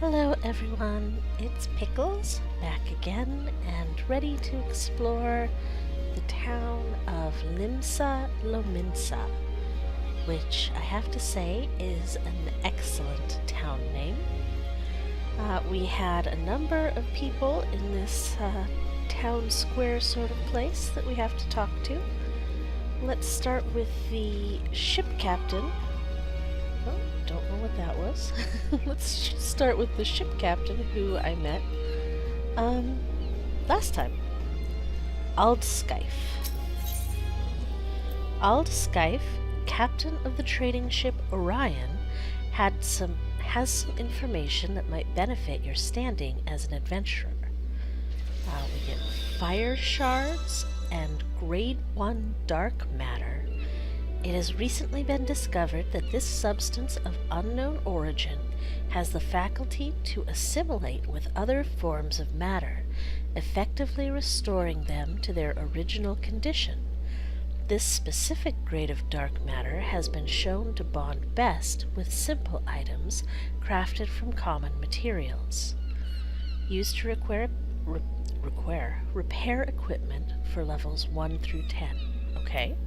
Hello everyone, it's Pickles, back again and ready to explore the town of Limsa Lominsa, which I have to say is an excellent town name. We had a number of people in this town square sort of place that we have to talk to. Let's start with the ship captain. Oh, don't know what that was. Let's start with the ship captain who I met last time. Skyfe, captain of the trading ship Orion, has some information that might benefit your standing as an adventurer. We get fire shards and grade 1 dark matter. It has recently been discovered that this substance of unknown origin has the faculty to assimilate with other forms of matter, effectively restoring them to their original condition. This specific grade of dark matter has been shown to bond best with simple items crafted from common materials. Used to repair equipment for levels 1 through 10. Okay.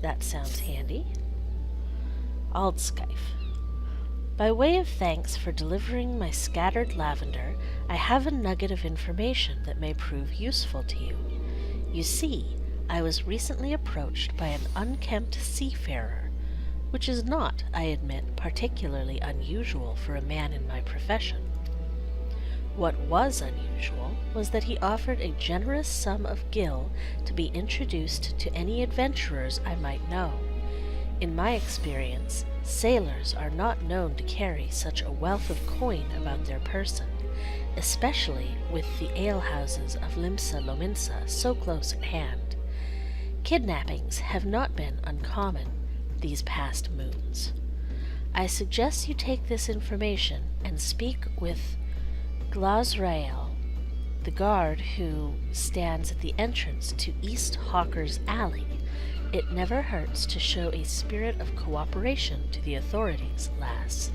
That sounds handy. Skyfe. By way of thanks for delivering my scattered lavender, I have a nugget of information that may prove useful to you. You see, I was recently approached by an unkempt seafarer, which is not, I admit, particularly unusual for a man in my profession. What was unusual was that he offered a generous sum of gil to be introduced to any adventurers I might know. In my experience, sailors are not known to carry such a wealth of coin about their person, especially with the alehouses of Limsa Lominsa so close at hand. Kidnappings have not been uncommon these past moons. I suggest you take this information and speak with Glazrael, the guard who stands at the entrance to East Hawker's Alley. It never hurts to show a spirit of cooperation to the authorities, lass.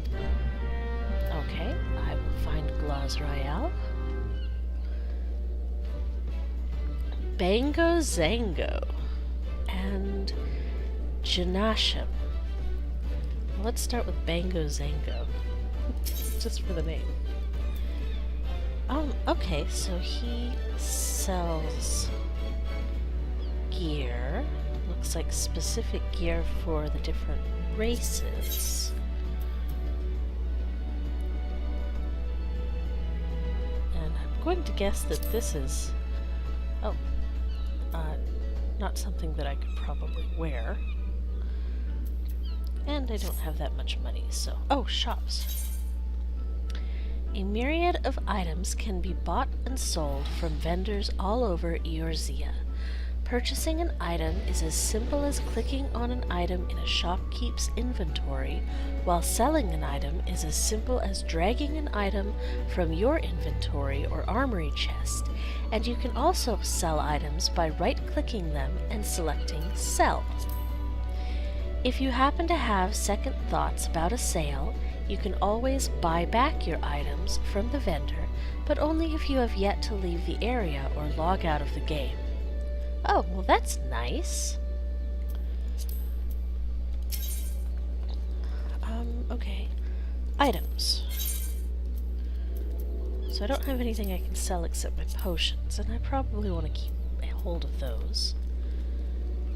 Okay, I will find Glazrael. Bango Zango and Janashim. Let's start with Bango Zango, just for the name. Okay, so he sells gear. Looks like specific gear for the different races. And I'm going to guess that this is... not something that I could probably wear. And I don't have that much money, so... Oh, shops. A myriad of items can be bought and sold from vendors all over Eorzea. Purchasing an item is as simple as clicking on an item in a shopkeep's inventory, while selling an item is as simple as dragging an item from your inventory or armory chest, and you can also sell items by right-clicking them and selecting Sell. If you happen to have second thoughts about a sale, you can always buy back your items from the vendor, but only if you have yet to leave the area or log out of the game. Oh, well that's nice. Okay. Items. So I don't have anything I can sell except my potions, and I probably want to keep a hold of those.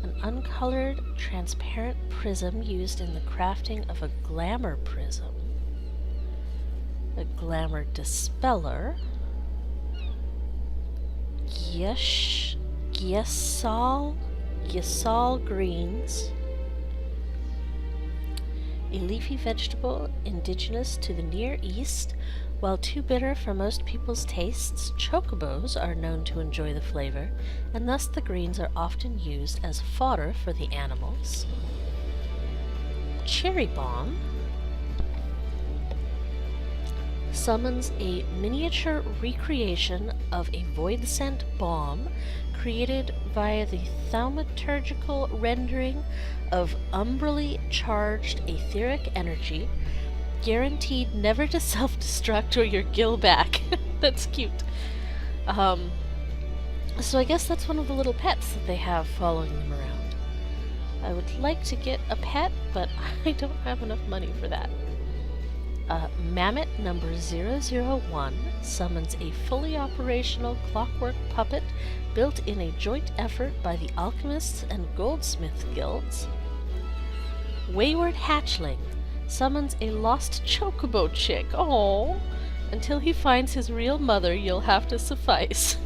An uncolored, transparent prism used in the crafting of a glamour prism. A glamour dispeller. Yesal greens. A leafy vegetable indigenous to the Near East. While too bitter for most people's tastes, chocobos are known to enjoy the flavor, and thus the greens are often used as fodder for the animals. Cherry bomb summons a miniature recreation of a void scent bomb created via the thaumaturgical rendering of umbrally charged etheric energy guaranteed never to self-destruct or your gill back. That's cute. So I guess that's one of the little pets that they have following them around. I would like to get a pet, but I don't have enough money for that. Mammoth number 001 summons a fully operational clockwork puppet built in a joint effort by the Alchemists and Goldsmith Guilds. Wayward Hatchling summons a lost chocobo chick. Oh, until he finds his real mother, you'll have to suffice.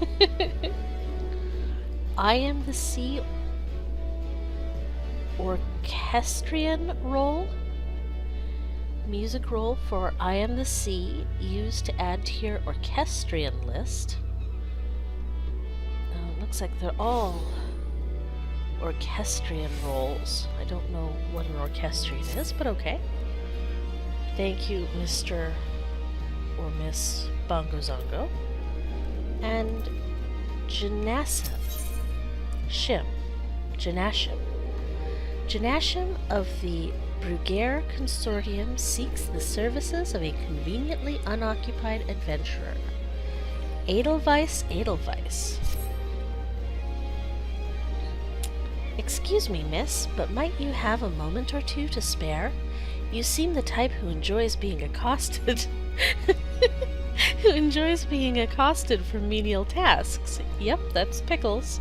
I Am the Sea orchestrion roll. Music roll for I Am the Sea, used to add to your orchestrion list. Looks like they're all orchestrion rolls. I don't know what an orchestrion is, but okay. Thank you, Mr. or Miss Bongo Zongo. And Janashim. Janashim of the Bruguiere Consortium seeks the services of a conveniently unoccupied adventurer. Edelweiss. Excuse me, miss, but might you have a moment or two to spare? You seem the type who enjoys being accosted. Who enjoys being accosted for menial tasks. Yep, that's Pickles.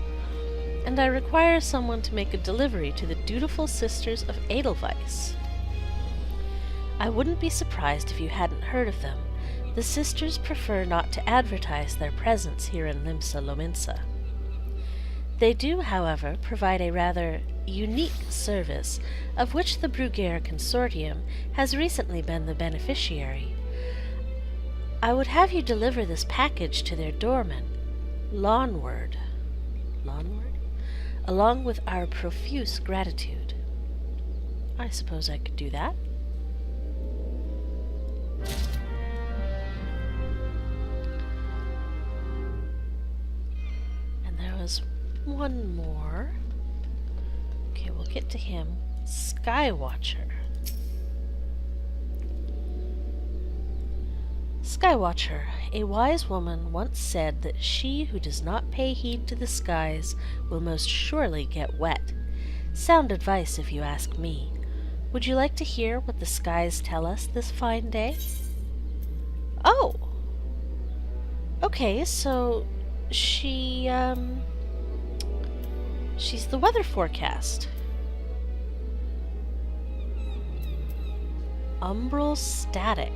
And I require someone to make a delivery to the dutiful sisters of Edelweiss. I wouldn't be surprised if you hadn't heard of them. The sisters prefer not to advertise their presence here in Limsa Lominsa. They do, however, provide a rather unique service, of which the Bruguiere Consortium has recently been the beneficiary. I would have you deliver this package to their doorman, Lawnward, along with our profuse gratitude. I suppose I could do that. And there was one more. Okay, we'll get to him. Skywatcher. Skywatcher, a wise woman once said that she who does not pay heed to the skies will most surely get wet. Sound advice if you ask me. Would you like to hear what the skies tell us this fine day? Oh! Okay, so she's the weather forecast. Umbral static.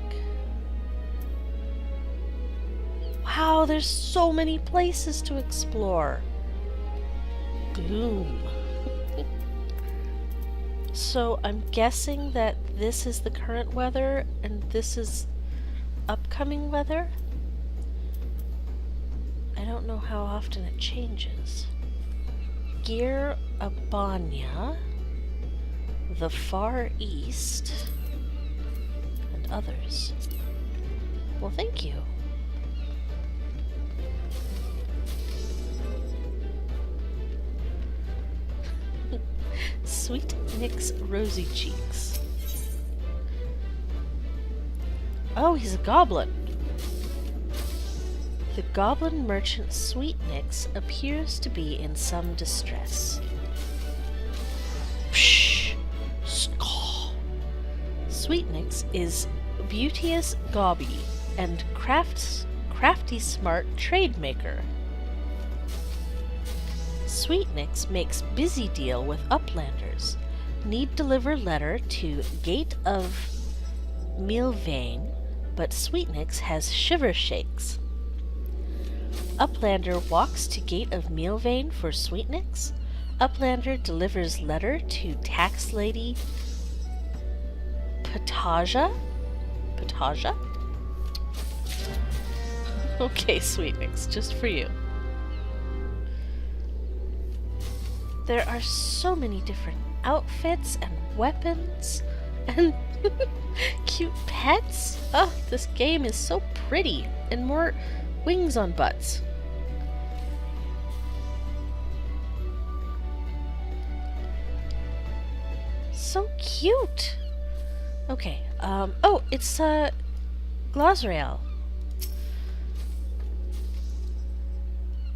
Wow, there's so many places to explore. Gloom. So I'm guessing that this is the current weather and this is upcoming weather. I don't know how often it changes. Gear Abanya, the Far East, and others. Well, thank you. Sweet Nick's Rosy Cheeks. Oh, he's a goblin. The goblin merchant Sweet Nick's appears to be in some distress. Psh! Skaw! Sweet Nick's is beauteous Gobby and crafty smart trade maker. Sweetnix makes busy deal with uplanders. Need deliver letter to Gate of Milvain, but Sweetnix has shiver shakes. Uplander walks to Gate of Milvain for Sweetnix. Uplander delivers letter to Tax Lady Pataja? Okay, Sweetnix, just for you. There are so many different outfits and weapons and cute pets. Oh, this game is so pretty, and more wings on butts. So cute. Okay, Oh, it's, Glosrael.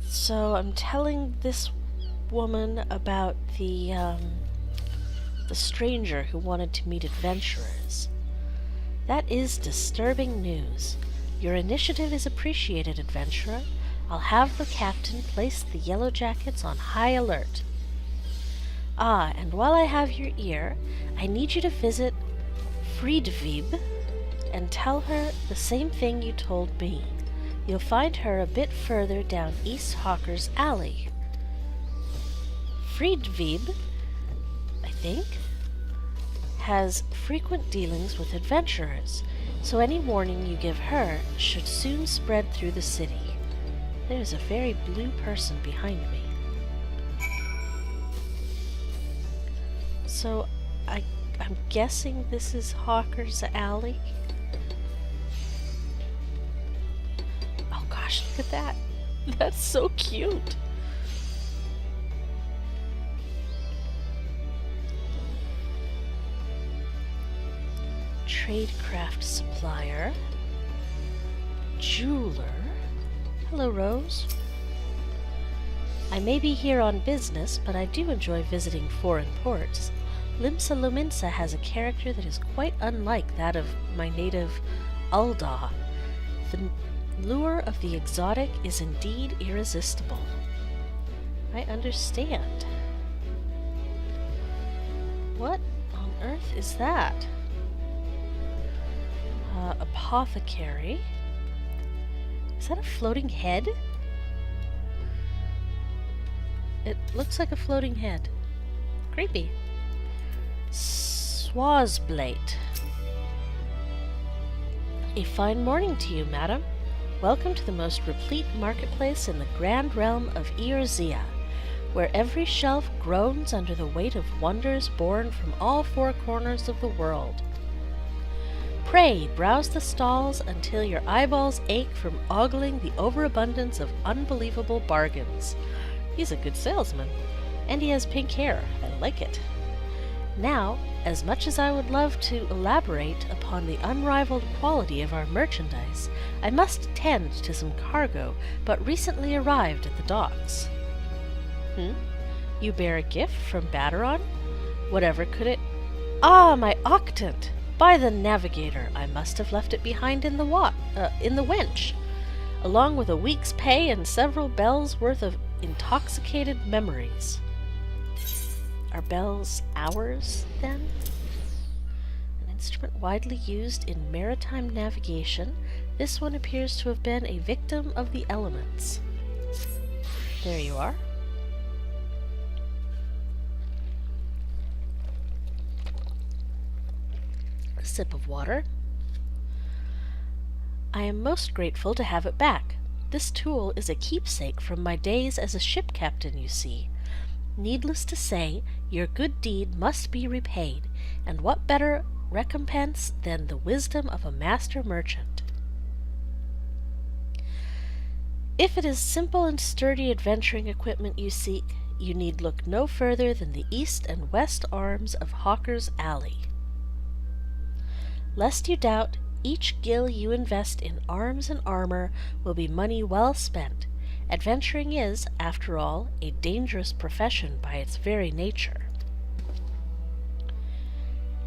So I'm telling this woman about the stranger who wanted to meet adventurers. That is disturbing news. Your initiative is appreciated, adventurer. I'll have the captain place the Yellow Jackets on high alert. Ah, and while I have your ear, I need you to visit FFXIV and tell her the same thing you told me. You'll find her a bit further down East Hawker's Alley. FFXIV, I think, has frequent dealings with adventurers, so any warning you give her should soon spread through the city. There's a very blue person behind me. So, I'm guessing this is Hawker's Alley? Oh gosh, look at that. That's so cute. Tradecraft supplier. Jeweler. Hello, Rose. I may be here on business, but I do enjoy visiting foreign ports. Limsa Lominsa has a character that is quite unlike that of my native Ulda. The lure of the exotic is indeed irresistible. I understand. What on earth is that? Apothecary. Is that a floating head? It looks like a floating head. Creepy. Swazblade. A fine morning to you, madam. Welcome to the most replete marketplace in the grand realm of Eorzea, where every shelf groans under the weight of wonders born from all four corners of the world. Pray, browse the stalls until your eyeballs ache from ogling the overabundance of unbelievable bargains. He's a good salesman, and he has pink hair. I like it. Now, as much as I would love to elaborate upon the unrivaled quality of our merchandise, I must attend to some cargo but recently arrived at the docks. You bear a gift from Baderon? Whatever could it... Ah, my octant! By the navigator, I must have left it behind in the wench, along with a week's pay and several bells' worth of intoxicated memories. Are bells ours, then? An instrument widely used in maritime navigation, this one appears to have been a victim of the elements. There you are. A sip of water. I am most grateful to have it back. This tool is a keepsake from my days as a ship captain, you see. Needless to say, your good deed must be repaid, and what better recompense than the wisdom of a master merchant? If it is simple and sturdy adventuring equipment you seek, you need look no further than the east and west arms of Hawker's Alley. Lest you doubt, each gill you invest in arms and armor will be money well spent. Adventuring is, after all, a dangerous profession by its very nature.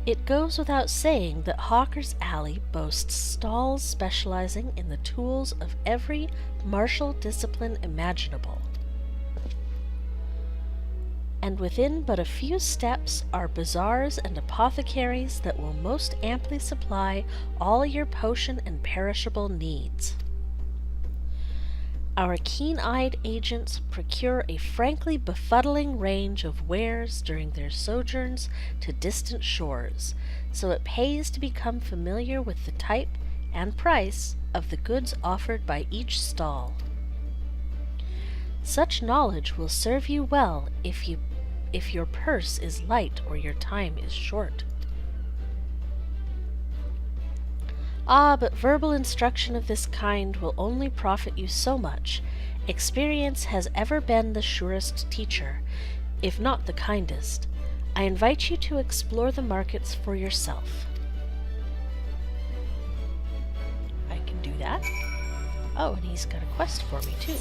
It goes without saying that Hawker's Alley boasts stalls specializing in the tools of every martial discipline imaginable. And within but a few steps are bazaars and apothecaries that will most amply supply all your potion and perishable needs. Our keen-eyed agents procure a frankly befuddling range of wares during their sojourns to distant shores, so it pays to become familiar with the type and price of the goods offered by each stall. Such knowledge will serve you well if your purse is light or your time is short. Ah, but verbal instruction of this kind will only profit you so much. Experience has ever been the surest teacher, if not the kindest. I invite you to explore the markets for yourself. that. Oh, and he's got a quest for me, too.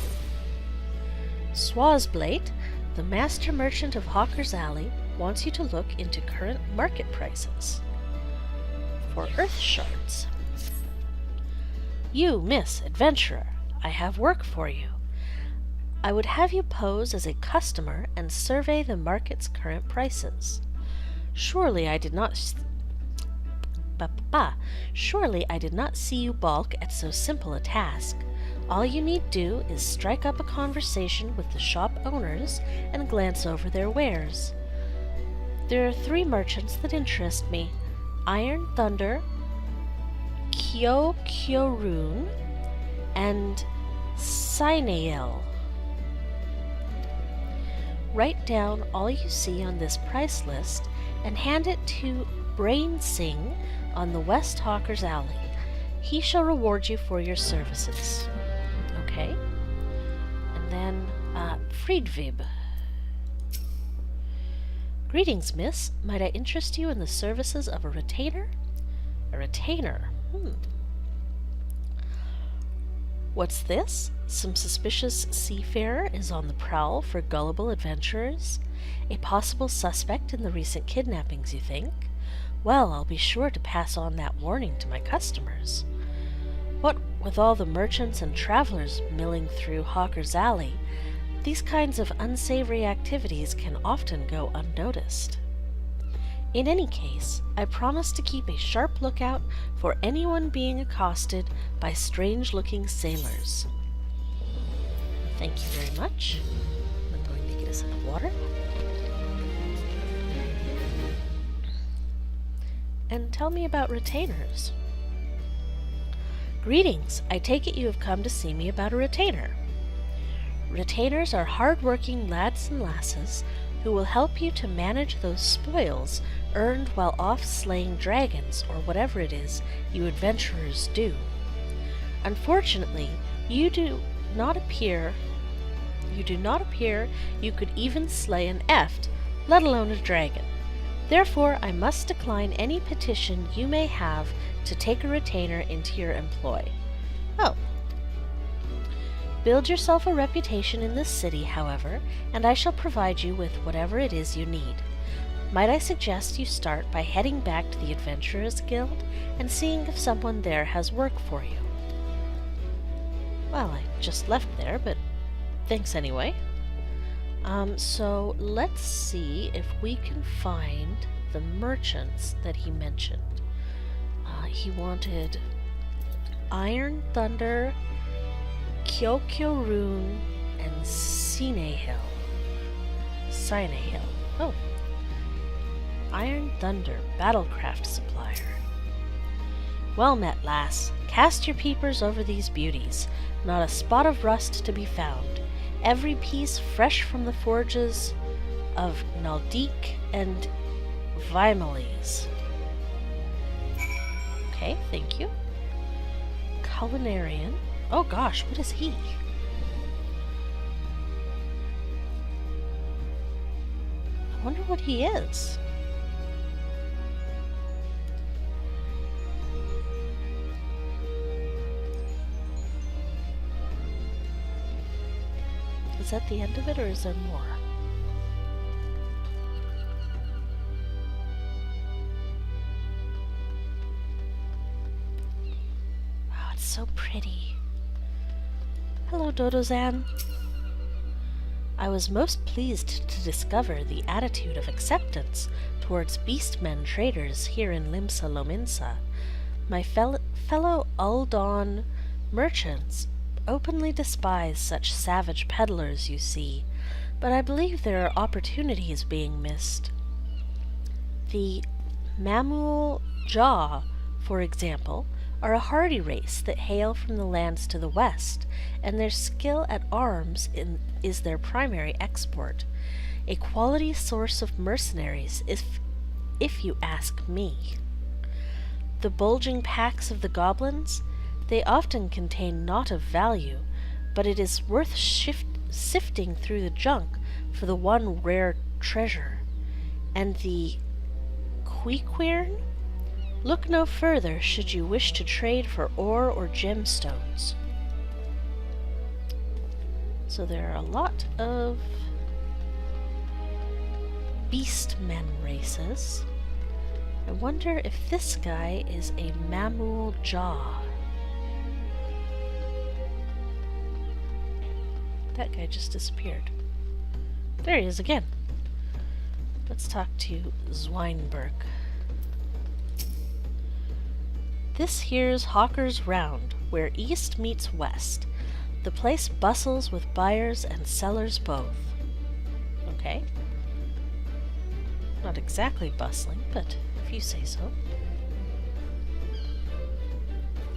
Swazblade, the master merchant of Hawker's Alley, wants you to look into current market prices for earth shards. You, Miss Adventurer, I have work for you. I would have you pose as a customer and survey the market's current prices. Surely I did not see you balk at so simple a task. All you need do is strike up a conversation with the shop owners and glance over their wares. There are 3 merchants that interest me: Iron Thunder, Kyorun, and Sinael. Write down all you see on this price list and hand it to Brain Sing on the West Hawker's Alley. He shall reward you for your services. Okay. And then, Friedvib. Greetings, miss. Might I interest you in the services of a retainer? A retainer? What's this? Some suspicious seafarer is on the prowl for gullible adventurers? A possible suspect in the recent kidnappings, you think? Well, I'll be sure to pass on that warning to my customers. What with all the merchants and travelers milling through Hawker's Alley, these kinds of unsavory activities can often go unnoticed. In any case, I promise to keep a sharp lookout for anyone being accosted by strange-looking sailors. Thank you very much. I'm going to get a sip of water. And tell me about retainers. Greetings. I take it you have come to see me about a retainer. Retainers are hard-working lads and lasses who will help you to manage those spoils earned while off slaying dragons or whatever it is you adventurers do. Unfortunately, you do not appear you could even slay an eft, let alone a dragon. Therefore, I must decline any petition you may have to take a retainer into your employ. Oh. Build yourself a reputation in this city, however, and I shall provide you with whatever it is you need. Might I suggest you start by heading back to the Adventurers Guild and seeing if someone there has work for you? Well, I just left there, but thanks anyway. So let's see if we can find the merchants that he mentioned. He wanted Iron Thunder, Kyorun, and Sinael. Oh. Iron Thunder, Battlecraft Supplier. Well met, lass. Cast your peepers over these beauties. Not a spot of rust to be found. Every piece fresh from the forges of Naldik and Vimeles. Okay, thank you. Culinarian. Oh gosh, what is he? I wonder what he is. Is that the end of it, or is there more? Wow, it's so pretty. Hello, Dodozan. I was most pleased to discover the attitude of acceptance towards beastmen traders here in Limsa Lominsa. My fellow Uldon merchants openly despise such savage peddlers, you see, but I believe there are opportunities being missed. The Mamul Jaw, for example, are a hardy race that hail from the lands to the west, and their skill at arms is their primary export, a quality source of mercenaries, if you ask me. The bulging packs of the goblins, they often contain naught of value, but it is worth sifting through the junk for the one rare treasure. And the Queequern? Look no further should you wish to trade for ore or gemstones. So there are a lot of beastmen races. I wonder if this guy is a Mamul Jaw. That guy just disappeared. There he is again. Let's talk to Zweinberg. This here's Hawker's Round, where east meets west. The place bustles with buyers and sellers both. Okay. Not exactly bustling, but if you say so.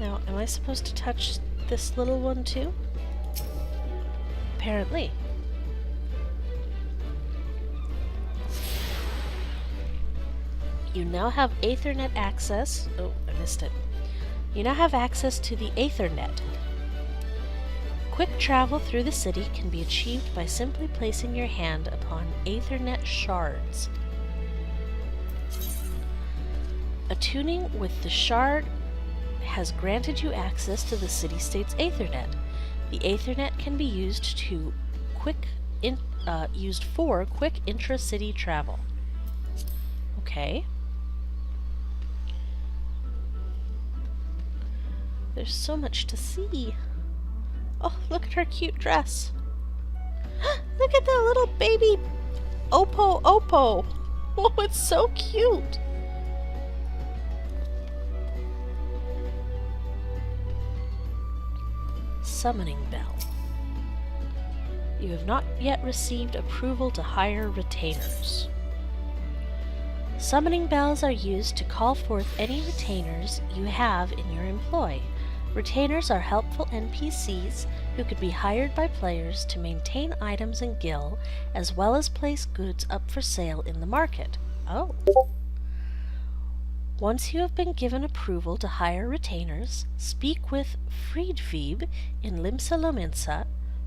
Now, am I supposed to touch this little one too? Apparently. You now have Aethernet access. Oh, I missed it. You now have access to the Aethernet. Quick travel through the city can be achieved by simply placing your hand upon Aethernet shards. Attuning with the shard has granted you access to the city-state's Aethernet. The Aethernet can be used for quick intra-city travel. Okay. There's so much to see. Oh, look at her cute dress. Look at that little baby Oppo. Oh, it's so cute. Summoning Bell. You have not yet received approval to hire retainers. Summoning bells are used to call forth any retainers you have in your employ. Retainers are helpful NPCs who could be hired by players to maintain items in Guild, as well as place goods up for sale in the market. Oh. Once you have been given approval to hire retainers, speak with Friedvieb in Limsa Lominsa,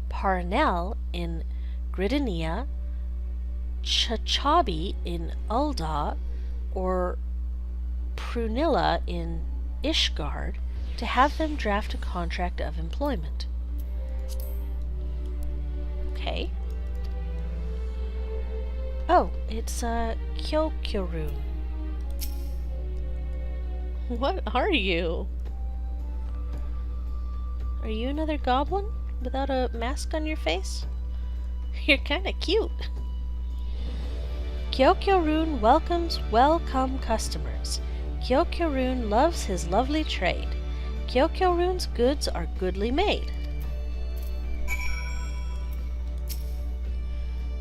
Parnell in Gridania, Chachabi in Ulda, or Prunilla in Ishgard to have them draft a contract of employment. Okay. Oh, it's Kyokyorun. What are you? Are you another goblin without a mask on your face? You're kinda cute. Kyokyorun welcomes welcome customers. Kyokyorun loves his lovely trade. Kyokyorun's goods are goodly made.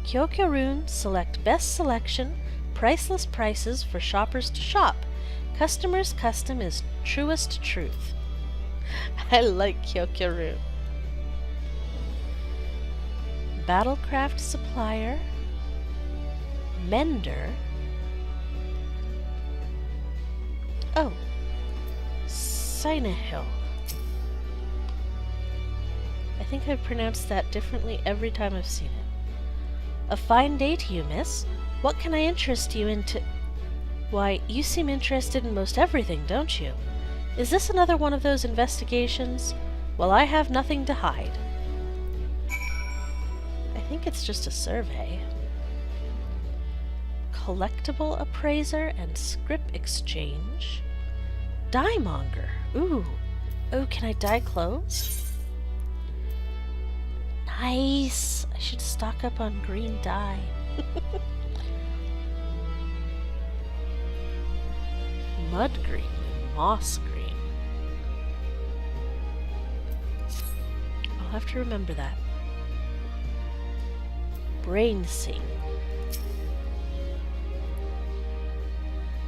Kyokyorun select best selection, priceless prices for shoppers to shop. Customer's custom is truest truth. I like Kyokyorun. Battlecraft supplier. Mender. Oh. Sinehill. I think I've pronounced that differently every time I've seen it. A fine day to you, miss. What can I interest you in to... Why, you seem interested in most everything, don't you? Is this another one of those investigations? Well, I have nothing to hide. I think it's just a survey. Collectible appraiser and script exchange. Dyemonger. Ooh. Oh, can I dye clothes? Nice. I should stock up on green dye. Mud green and moss green. I'll have to remember that. Brain sing.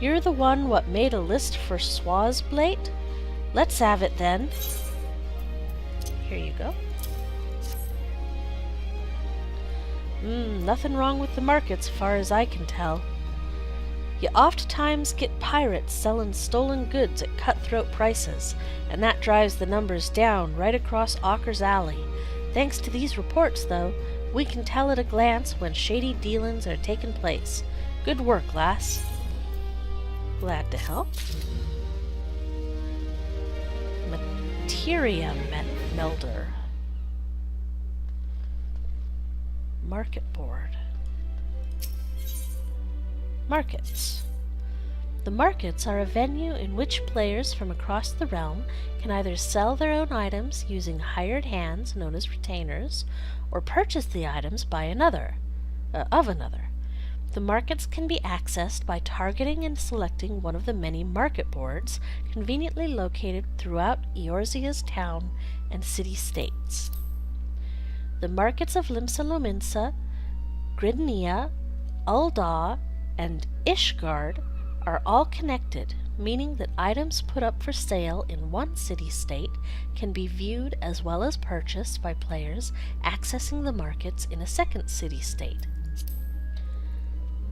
You're the one what made a list for Swazblade? Let's have it then. Here you go. Nothing wrong with the markets, far as I can tell. You oft times get pirates selling stolen goods at cutthroat prices, and that drives the numbers down right across Ocker's Alley. Thanks to these reports, though, we can tell at a glance when shady dealings are taking place. Good work, lass. Glad to help. Materia Melder. Market board. Markets. The markets are a venue in which players from across the realm can either sell their own items using hired hands known as retainers, or purchase the items by another. The markets can be accessed by targeting and selecting one of the many market boards conveniently located throughout Eorzea's town and city-states. The markets of Limsa Lominsa, Gridnia, Ul'dah, and Ishgard are all connected, meaning that items put up for sale in one city-state can be viewed as well as purchased by players accessing the markets in a second city-state.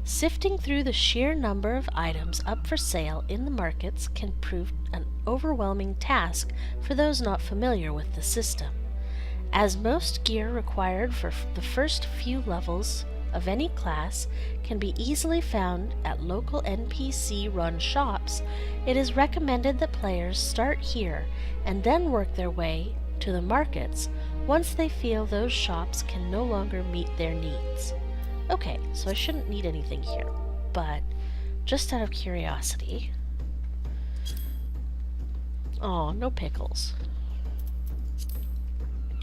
Sifting through the sheer number of items up for sale in the markets can prove an overwhelming task for those not familiar with the system, as most gear required for the first few levels of any class can be easily found at local NPC-run shops. It is recommended that players start here and then work their way to the markets once they feel those shops can no longer meet their needs. Okay, so I shouldn't need anything here, but just out of curiosity... Oh, no pickles.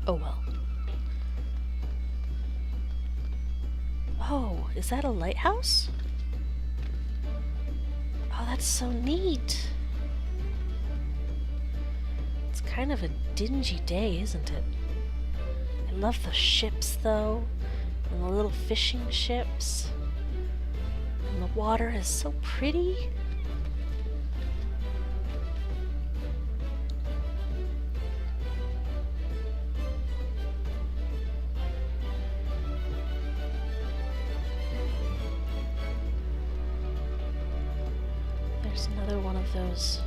Oh well. Oh, is that a lighthouse? Oh, that's so neat. It's kind of a dingy day, isn't it? I love the ships, though, and the little fishing ships. And the water is so pretty. There's another one of those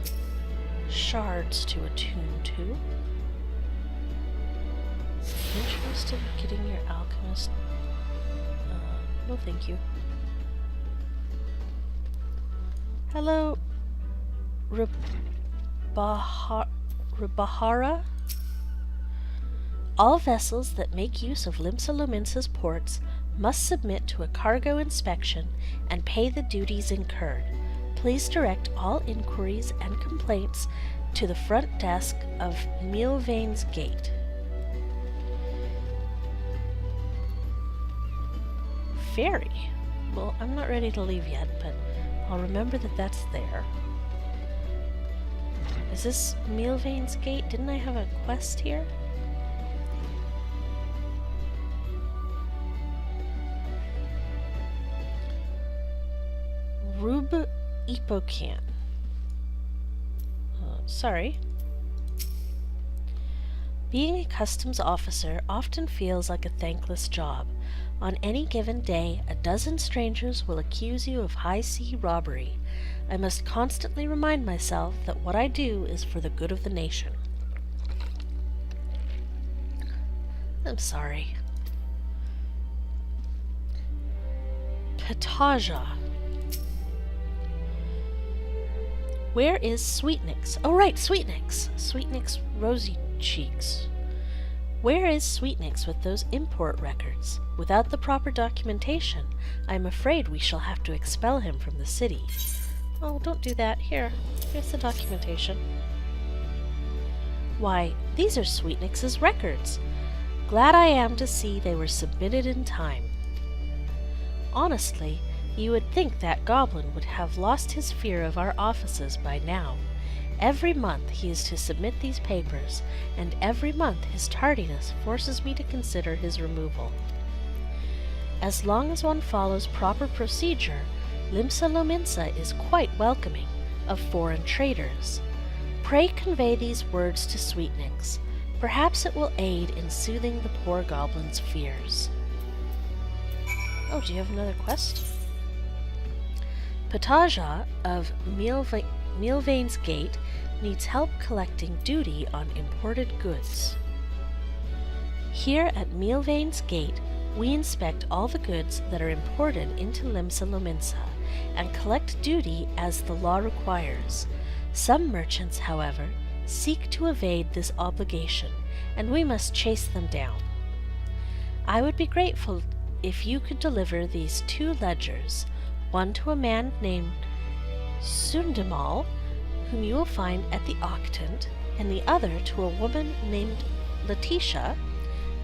shards to attune to. Interested in getting your alchemist? No thank you. Hello, Ribahara? All vessels that make use of Limsa Lominsa's ports must submit to a cargo inspection and pay the duties incurred. Please direct all inquiries and complaints to the front desk of Mealvain's Gate. Ferry? Well, I'm not ready to leave yet, but I'll remember that that's there. Is this Mealvain's Gate? Didn't I have a quest here? Rub Epocan. Sorry. Being a customs officer often feels like a thankless job. On any given day, a dozen strangers will accuse you of high-sea robbery. I must constantly remind myself that what I do is for the good of the nation. I'm sorry. Pataja. Where is Sweetnix? Oh right, Sweetnix! Sweetnix Rosy Cheeks. Where is Sweetnix with those import records? Without the proper documentation, I am afraid we shall have to expel him from the city. Oh, don't do that. Here's the documentation. Why, these are Sweetnix's records. Glad I am to see they were submitted in time. Honestly, you would think that goblin would have lost his fear of our offices by now. Every month he is to submit these papers, and every month his tardiness forces me to consider his removal. As long as one follows proper procedure, Limsa Lominsa is quite welcoming of foreign traders. Pray convey these words to Sweetnix. Perhaps it will aid in soothing the poor goblin's fears. Oh, do you have another quest? Pataja of Mealvain's Gate needs help collecting duty on imported goods. Here at Mealvain's Gate, we inspect all the goods that are imported into Limsa Lominsa and collect duty as the law requires. Some merchants, however, seek to evade this obligation, and we must chase them down. I would be grateful if you could deliver these 2 ledgers, one to a man named Sundamal, whom you will find at the Octant, and the other to a woman named Letitia,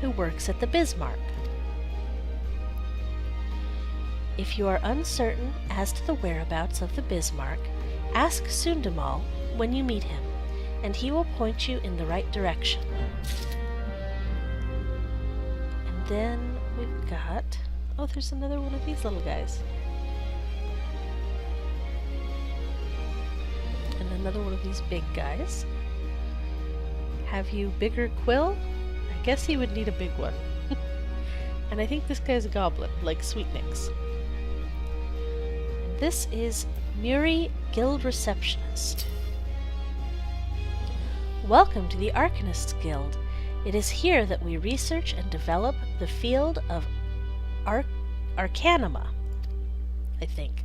who works at the Bismarck. If you are uncertain as to the whereabouts of the Bismarck, ask Sundamal when you meet him, and he will point you in the right direction. And then we've got... oh, there's another one of these little guys. And another one of these big guys. Have you bigger quill? I guess he would need a big one. And I think this guy's a goblin, like Sweetnix. This is Muri, Guild Receptionist. Welcome to the Arcanists Guild. It is here that we research and develop the field of Arcanima, I think.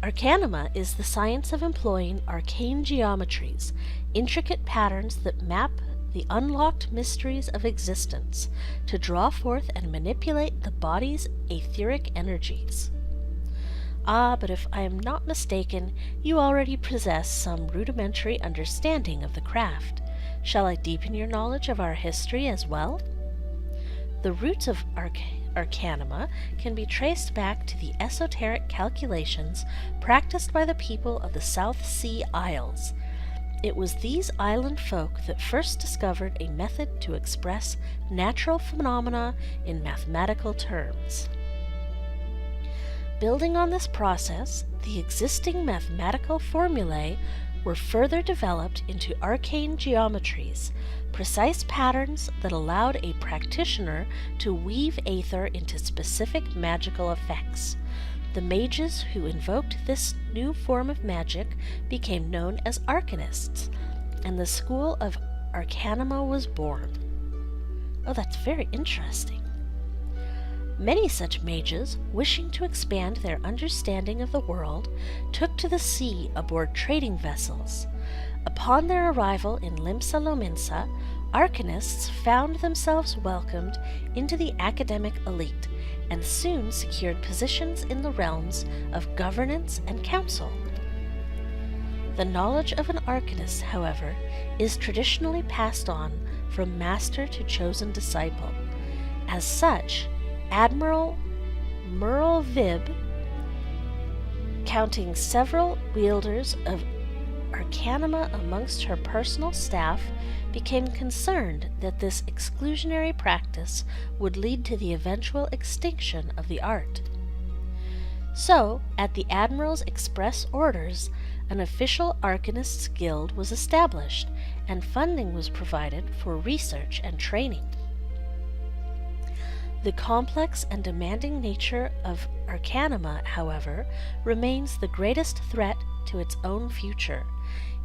Arcanima is the science of employing arcane geometries, intricate patterns that map the unlocked mysteries of existence to draw forth and manipulate the body's etheric energies. Ah, but if I am not mistaken, you already possess some rudimentary understanding of the craft. Shall I deepen your knowledge of our history as well? The roots of Arcanima can be traced back to the esoteric calculations practiced by the people of the South Sea Isles. It was these island folk that first discovered a method to express natural phenomena in mathematical terms. Building on this process, the existing mathematical formulae were further developed into arcane geometries, precise patterns that allowed a practitioner to weave aether into specific magical effects. The mages who invoked this new form of magic became known as Arcanists, and the school of Arcanima was born. Oh, that's very interesting. Many such mages, wishing to expand their understanding of the world, took to the sea aboard trading vessels. Upon their arrival in Limsa Lominsa, Arcanists found themselves welcomed into the academic elite, and soon secured positions in the realms of governance and council. The knowledge of an Arcanist, however, is traditionally passed on from master to chosen disciple. As such, Admiral Merle Vib, counting several wielders of Arcanima amongst her personal staff, became concerned that this exclusionary practice would lead to the eventual extinction of the art. So, at the Admiral's express orders, an official Arcanists Guild was established, and funding was provided for research and training. The complex and demanding nature of Arcanima, however, remains the greatest threat to its own future.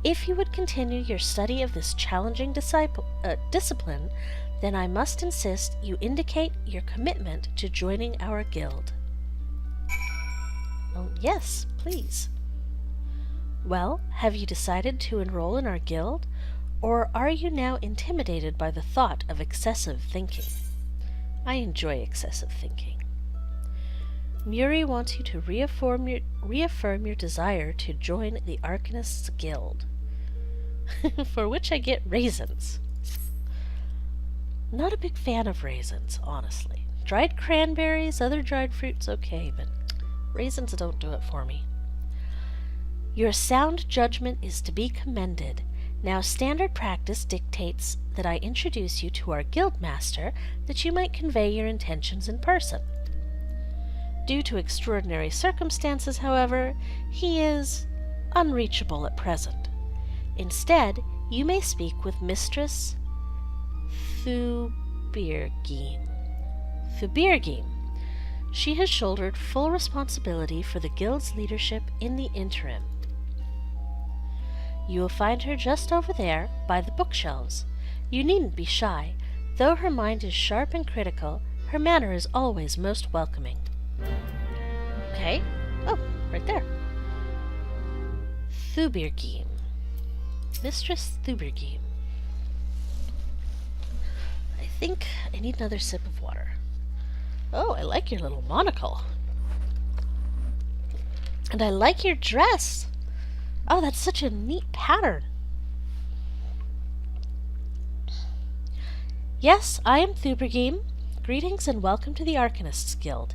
If you would continue your study of this challenging discipline, then I must insist you indicate your commitment to joining our guild. Oh, yes, please. Well, have you decided to enroll in our guild, or are you now intimidated by the thought of excessive thinking? I enjoy excessive thinking. Muri wants you to reaffirm your desire to join the Arcanists Guild, for which I get raisins. Not a big fan of raisins, honestly. Dried cranberries, other dried fruits, okay, but raisins don't do it for me. Your sound judgment is to be commended. Now, standard practice dictates that I introduce you to our guild master, that you might convey your intentions in person. Due to extraordinary circumstances, however, he is unreachable at present. Instead, you may speak with Mistress Thubirgim. She has shouldered full responsibility for the guild's leadership in the interim. You will find her just over there, by the bookshelves. You needn't be shy. Though her mind is sharp and critical, her manner is always most welcoming. Okay. Oh, right there. Thubirgim. Mistress Thubergeme. I think I need another sip of water. Oh, I like your little monocle. And I like your dress. Oh, that's such a neat pattern. Yes, I am Thubergeme. Greetings and welcome to the Arcanists Guild.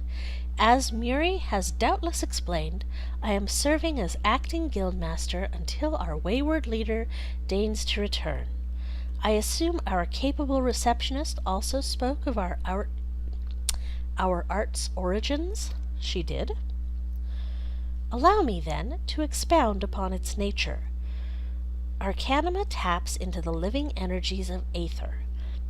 As Muri has doubtless explained, I am serving as acting guildmaster until our wayward leader deigns to return. I assume our capable receptionist also spoke of our art's origins? She did. Allow me, then, to expound upon its nature. Arcanima taps into the living energies of Aether.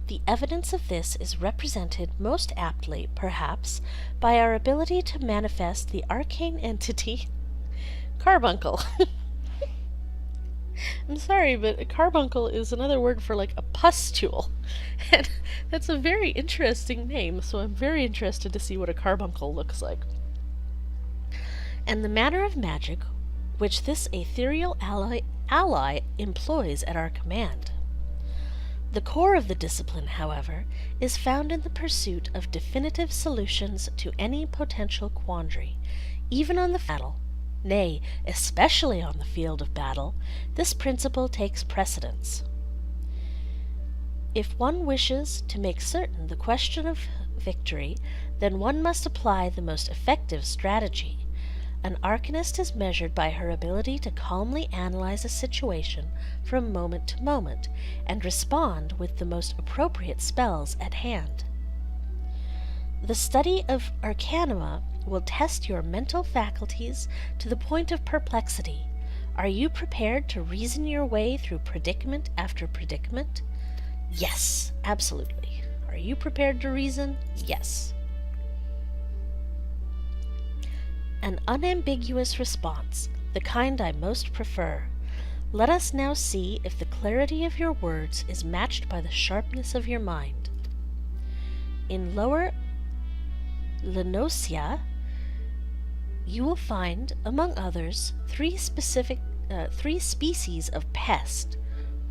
The evidence of this is represented most aptly, perhaps, by our ability to manifest the arcane entity carbuncle. I'm sorry, but a carbuncle is another word for like a pustule. And that's a very interesting name, so I'm very interested to see what a carbuncle looks like. And the manner of magic which this ethereal ally employs at our command. The core of the discipline, however, is found in the pursuit of definitive solutions to any potential quandary. Even on the battle, nay, especially on the field of battle, this principle takes precedence. If one wishes to make certain the question of victory, then one must apply the most effective strategy. An arcanist is measured by her ability to calmly analyze a situation from moment to moment and respond with the most appropriate spells at hand. The study of Arcanima will test your mental faculties to the point of perplexity. Are you prepared to reason your way through predicament after predicament? Yes, absolutely. Are you prepared to reason? Yes. An unambiguous response, the kind I most prefer. Let us now see if the clarity of your words is matched by the sharpness of your mind. In Lower Lenosia, you will find, among others, three species of pest: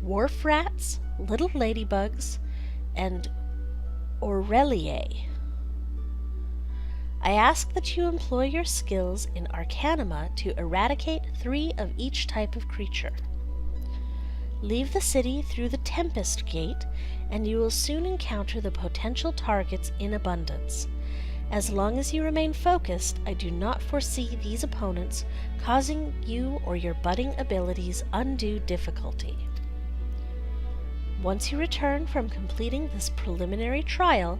wharf rats, little ladybugs, and Aureliae. I ask that you employ your skills in Arcanima to eradicate 3 of each type of creature. Leave the city through the Tempest Gate, and you will soon encounter the potential targets in abundance. As long as you remain focused, I do not foresee these opponents causing you or your budding abilities undue difficulty. Once you return from completing this preliminary trial,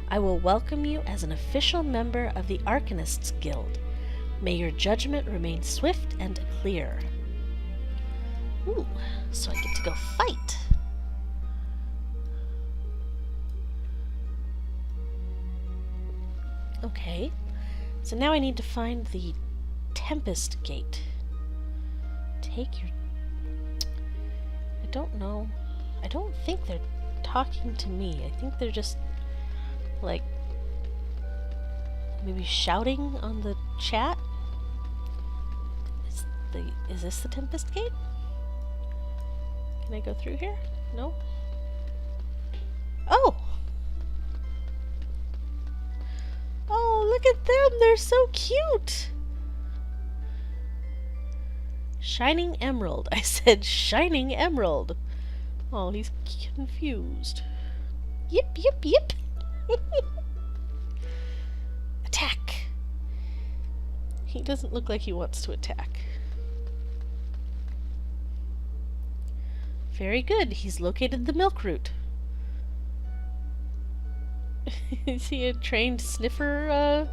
I will welcome you as an official member of the Arcanists Guild. May your judgment remain swift and clear. Ooh, so I get to go fight. Okay, so now I need to find the Tempest Gate. I don't know. I don't think they're talking to me. I think they're just like maybe shouting on the chat. Is this the Tempest Gate? Can I go through here? No? Oh! Oh, look at them! They're so cute! Shining Emerald. I said Shining Emerald. Oh, he's confused. Yip, yip, yip. Attack. He doesn't look like he wants to attack. Very good. He's located the milk root. Is he a trained sniffer,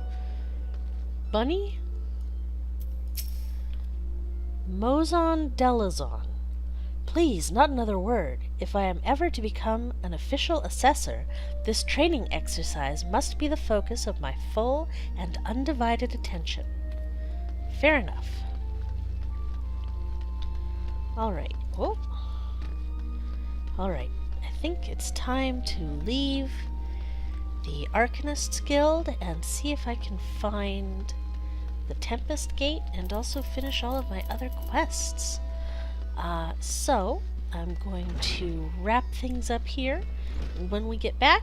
bunny? Mozon Delazon. Please, not another word. If I am ever to become an official assessor, this training exercise must be the focus of my full and undivided attention. Fair enough. Alright. Oh. Alright. I think it's time to leave the Arcanists Guild and see if I can find the Tempest Gate and also finish all of my other quests. So, I'm going to wrap things up here, and when we get back,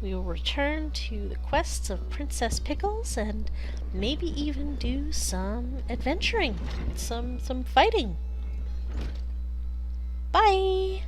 we will return to the quests of Princess Pickles and maybe even do some adventuring, some fighting. Bye!